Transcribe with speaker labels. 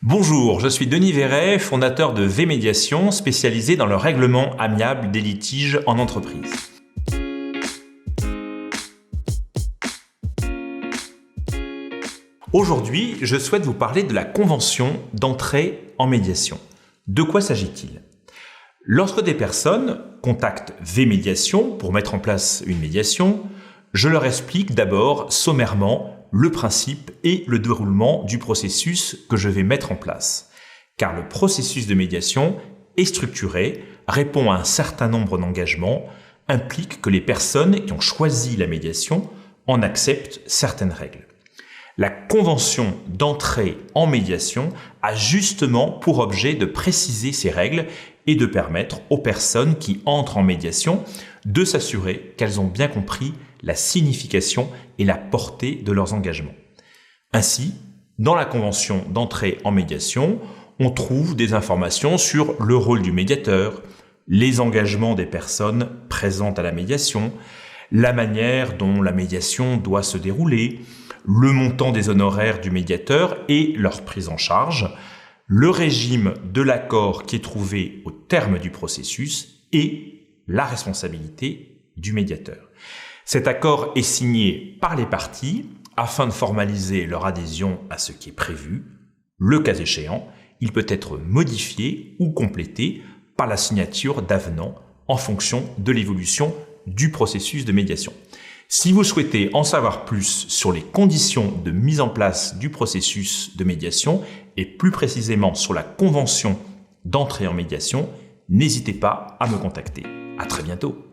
Speaker 1: Bonjour, je suis Denis Verret, fondateur de V-Médiation, spécialisé dans le règlement amiable des litiges en entreprise. Aujourd'hui, je souhaite vous parler de la convention d'entrée en médiation. De quoi s'agit-il ? Lorsque des personnes contactent V-Médiation pour mettre en place une médiation, je leur explique d'abord sommairement le principe et le déroulement du processus que je vais mettre en place. Car le processus de médiation est structuré, répond à un certain nombre d'engagements, implique que les personnes qui ont choisi la médiation en acceptent certaines règles. La convention d'entrée en médiation a justement pour objet de préciser ces règles et de permettre aux personnes qui entrent en médiation de s'assurer qu'elles ont bien compris la signification et la portée de leurs engagements. Ainsi, dans la convention d'entrée en médiation, on trouve des informations sur le rôle du médiateur, les engagements des personnes présentes à la médiation, la manière dont la médiation doit se dérouler, le montant des honoraires du médiateur et leur prise en charge, le régime de l'accord qui est trouvé au terme du processus et la responsabilité du médiateur. Cet accord est signé par les parties afin de formaliser leur adhésion à ce qui est prévu. Le cas échéant, il peut être modifié ou complété par la signature d'avenants en fonction de l'évolution du processus de médiation. Si vous souhaitez en savoir plus sur les conditions de mise en place du processus de médiation et plus précisément sur la convention d'entrée en médiation, n'hésitez pas à me contacter. À très bientôt.